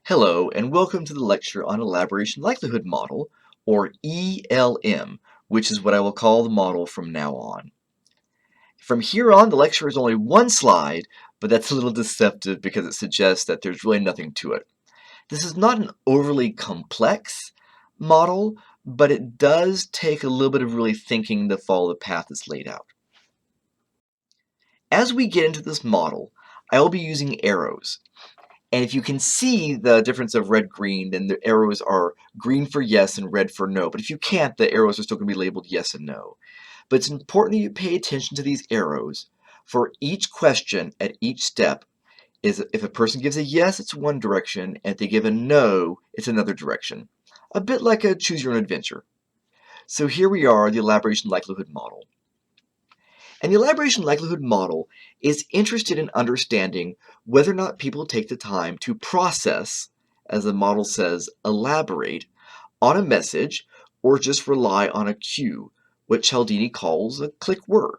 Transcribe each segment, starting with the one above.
Hello, and welcome to the lecture on Elaboration Likelihood Model, or ELM, which is what I will call the model from now on. From here on, the lecture is only one slide, but that's a little deceptive because it suggests that there's really nothing to it. This is not an overly complex model, but it does take a little bit of really thinking to follow the path that's laid out. As we get into this model, I will be using arrows. And if you can see the difference of red-green, then the arrows are green for yes and red for no. But if you can't, the arrows are still going to be labeled yes and no. But it's important that you pay attention to these arrows. For each question at each step, is if a person gives a yes, it's one direction, and if they give a no, it's another direction. A bit like a choose your own adventure. So here we are, the elaboration likelihood model. And the elaboration likelihood model is interested in understanding whether or not people take the time to process, as the model says, elaborate, on a message, or just rely on a cue, what Cialdini calls a click word.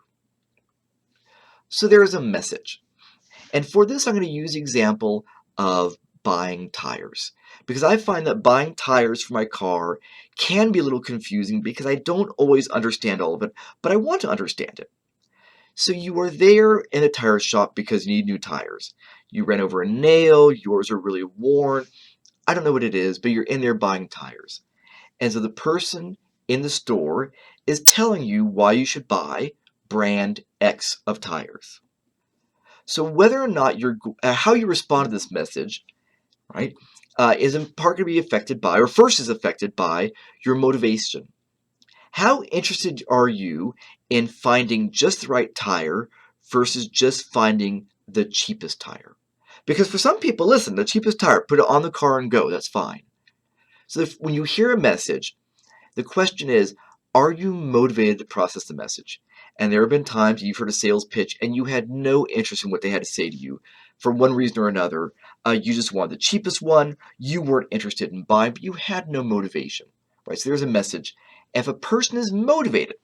So there is a message. And for this, I'm going to use the example of buying tires, because I find that buying tires for my car can be a little confusing because I don't always understand all of it, but I want to understand it. So you are there in a tire shop because you need new tires. You ran over a nail, yours are really worn. I don't know what it is, but you're in there buying tires. And so the person in the store is telling you why you should buy brand X of tires. So whether or not how you respond to this message, right, is in part going to be affected by, or first is affected by, your motivation. How interested are you in finding just the right tire versus just finding the cheapest tire? Because for some people, listen, the cheapest tire, put it on the car and go, that's fine. So when you hear a message, the question is, are you motivated to process the message? And there have been times you've heard a sales pitch and you had no interest in what they had to say to you. For one reason or another, you just wanted the cheapest one, you weren't interested in buying, but you had no motivation. Right? So there's a message. If a person is motivated,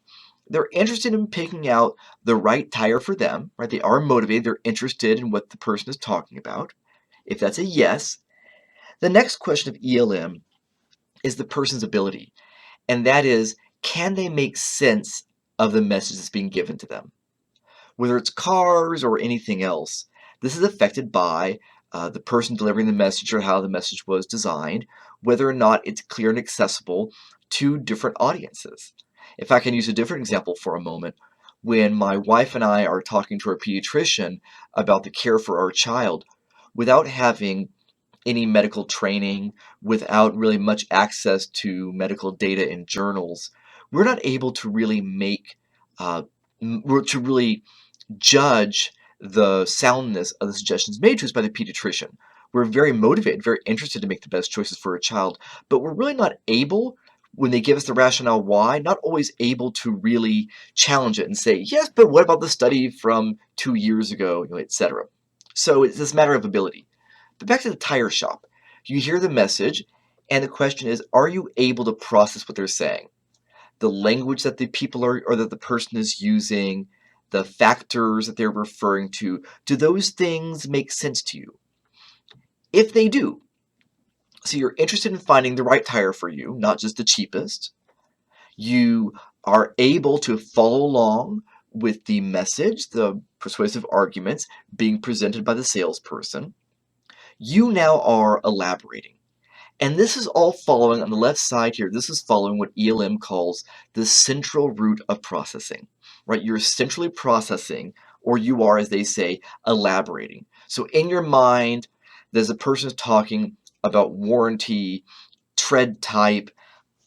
they're interested in picking out the right tire for them, right? They are motivated, they're interested in what the person is talking about. If that's a yes, the next question of ELM is the person's ability. And that is, can they make sense of the message that's being given to them? Whether it's cars or anything else, this is affected by the person delivering the message or how the message was designed, whether or not it's clear and accessible to different audiences. If I can use a different example for a moment, when my wife and I are talking to our pediatrician about the care for our child, without having any medical training, without really much access to medical data in journals, we're not able to really to really judge the soundness of the suggestions made to us by the pediatrician. We're very motivated, very interested to make the best choices for a child, but we're really not able, when they give us the rationale why, not always able to really challenge it and say, yes, but what about the study from 2 years ago, etc. So it's this matter of ability. But back to the tire shop. You hear the message, and the question is, are you able to process what they're saying? The language that the people are, or that the person is using, the factors that they're referring to, do those things make sense to you? If they do, so you're interested in finding the right tire for you, not just the cheapest, you are able to follow along with the message, the persuasive arguments being presented by the salesperson, you now are elaborating. And this is all following, on the left side here, this is following what ELM calls the central route of processing, right? You're centrally processing, or you are, as they say, elaborating. So in your mind, there's a person talking about warranty, tread type,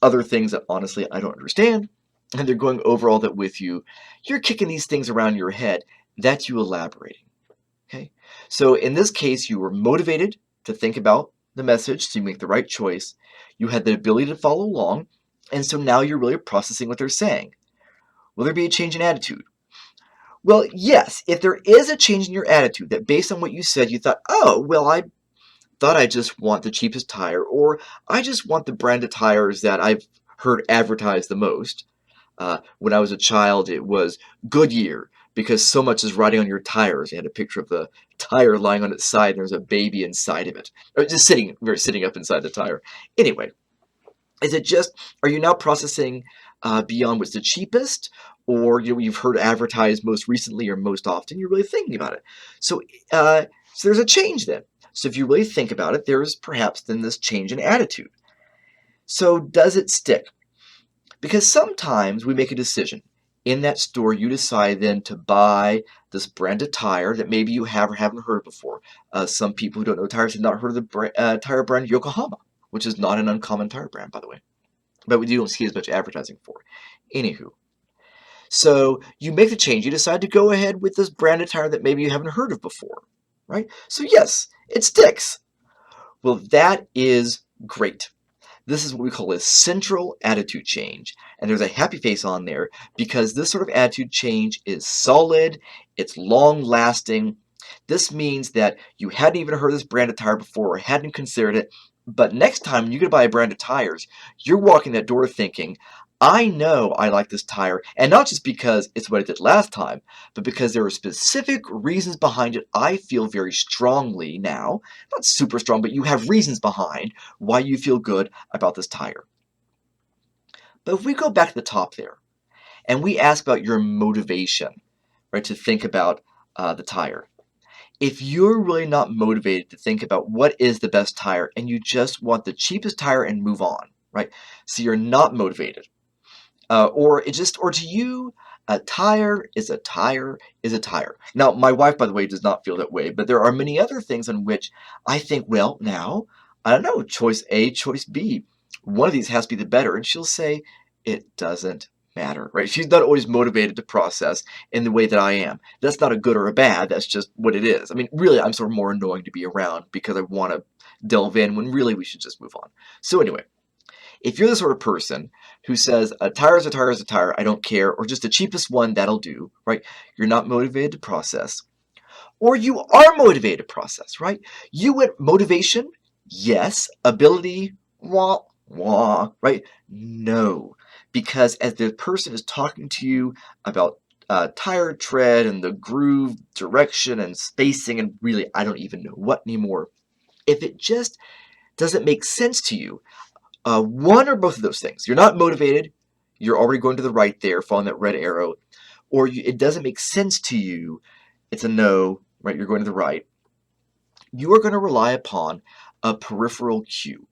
other things that honestly I don't understand, and they're going over all that with you. You're kicking these things around your head. That's you elaborating. Okay? So in this case, you were motivated to think about the message, so you make the right choice. You had the ability to follow along, and so now you're really processing what they're saying. Will there be a change in attitude? Well, yes, if there is a change in your attitude, that based on what you said, you thought, oh, well, I thought I just want the cheapest tire, or I just want the brand of tires that I've heard advertised the most. When I was a child, it was Goodyear, because so much is riding on your tires. They had a picture of the tire lying on its side, and there's a baby inside of it. Or just sitting up inside the tire. Anyway, is it just, are you now processing beyond what's the cheapest? Or you've heard advertised most recently or most often, you're really thinking about it. So, so there's a change then. So if you really think about it, there is perhaps then this change in attitude. So does it stick? Because sometimes we make a decision. In that store, you decide then to buy this brand of tire that maybe you have or haven't heard of before. Some people who don't know tires have not heard of the tire brand Yokohama, which is not an uncommon tire brand, by the way. But we don't see as much advertising for. Anywho. So you make the change. You decide to go ahead with this branded tire that maybe you haven't heard of before, right? So yes, it sticks. Well, that is great. This is what we call a central attitude change. And there's a happy face on there because this sort of attitude change is solid, it's long-lasting. This means that you hadn't even heard of this brand of tire before or hadn't considered it, but next time you go to buy a brand of tires, you're walking that door thinking, I know I like this tire, and not just because it's what I did last time, but because there are specific reasons behind it I feel very strongly now. Not super strong, but you have reasons behind why you feel good about this tire. But if we go back to the top there, and we ask about your motivation, right, to think about the tire. If you're really not motivated to think about what is the best tire, and you just want the cheapest tire and move on, right? So you're not motivated. Or to you, a tire is a tire is a tire. Now, my wife, by the way, does not feel that way, but there are many other things on which I think, well, now, I don't know, choice A, choice B. One of these has to be the better, and she'll say, it doesn't matter, right? She's not always motivated to process in the way that I am. That's not a good or a bad, that's just what it is. I mean, really, I'm sort of more annoying to be around because I want to delve in when really we should just move on. So anyway, if you're the sort of person who says a tire is a tire is a tire, I don't care, or just the cheapest one, that'll do, right? You're not motivated to process. Or you are motivated to process, right? You want motivation, yes. Ability, wah, wah, right? No. Because as the person is talking to you about tire tread and the groove, direction, and spacing, and really, I don't even know what anymore, if it just doesn't make sense to you, one or both of those things. You're not motivated. You're already going to the right there, following that red arrow. Or it doesn't make sense to you. It's a no, right? You're going to the right. You are going to rely upon a peripheral cue.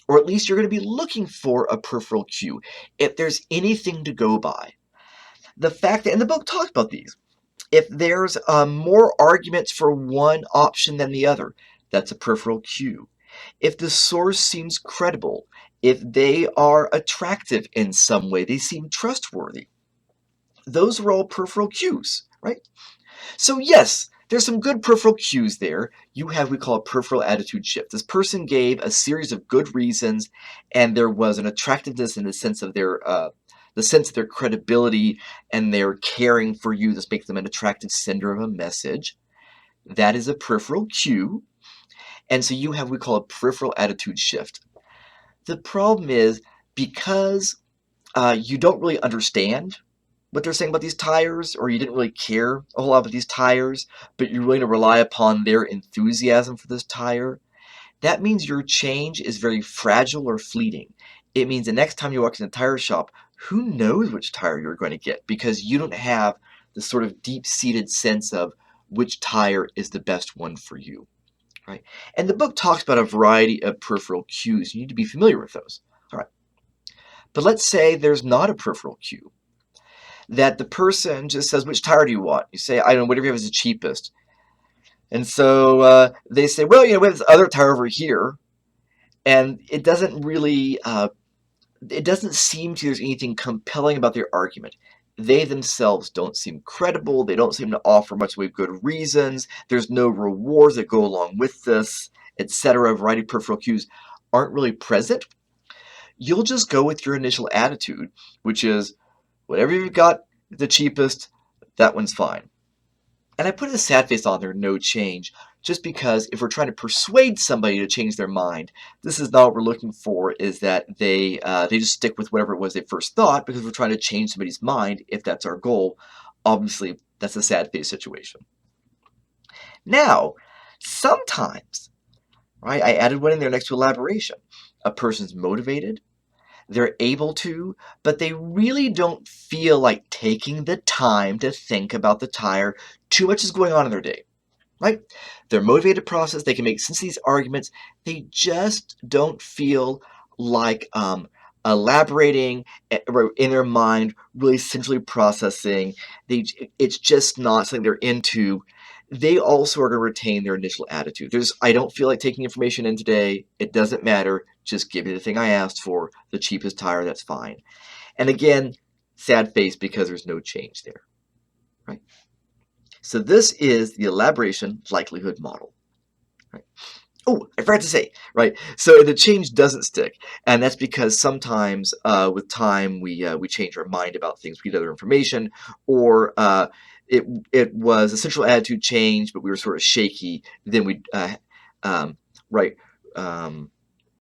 Or at least you're going to be looking for a peripheral cue if there's anything to go by. The fact that, and the book talks about these, if there's more arguments for one option than the other, that's a peripheral cue. If the source seems credible, if they are attractive in some way, they seem trustworthy. Those are all peripheral cues, right? So yes, there's some good peripheral cues there. You have what we call a peripheral attitude shift. This person gave a series of good reasons, and there was an attractiveness in the sense of their credibility and their caring for you. This makes them an attractive sender of a message. That is a peripheral cue. And so you have what we call a peripheral attitude shift. The problem is because you don't really understand what they're saying about these tires, or you didn't really care a whole lot about these tires, but you're willing to rely upon their enthusiasm for this tire, that means your change is very fragile or fleeting. It means the next time you walk in a tire shop, who knows which tire you're going to get because you don't have the sort of deep-seated sense of which tire is the best one for you. Right? And the book talks about a variety of peripheral cues. You need to be familiar with those. All right. But let's say there's not a peripheral cue. That the person just says, which tire do you want? You say, I don't know, whatever you have is the cheapest. And so they say, well, we have this other tire over here. And it doesn't really, it doesn't seem to there's anything compelling about their argument. They themselves don't seem credible. They don't seem to offer much way of good reasons. There's no rewards that go along with this, etc. A variety of peripheral cues aren't really present. You'll just go with your initial attitude, which is whatever you've got the cheapest, that one's fine. And I put a sad face on there, no change, just because if we're trying to persuade somebody to change their mind, this is not what we're looking for, is that they just stick with whatever it was they first thought, because we're trying to change somebody's mind, if that's our goal. Obviously, That's a sad face situation. Now, sometimes, right, I added one in there next to elaboration. A person's motivated, they're able to, but they really don't feel like taking the time to think about the tire. Too much is going on in their day, right? They're motivated to process, they can make sense of these arguments. They just don't feel like elaborating in their mind, really centrally processing. It's just not something they're into. They also are going to retain their initial attitude. I don't feel like taking information in today. It doesn't matter. Just give me the thing I asked for, the cheapest tire, that's fine. And again, sad face because there's no change there, right? So this is the elaboration likelihood model. Right? Oh, I forgot to say, right? So the change doesn't stick, and that's because sometimes with time we change our mind about things, we get other information, or it was a central attitude change, but we were sort of shaky. Then we right.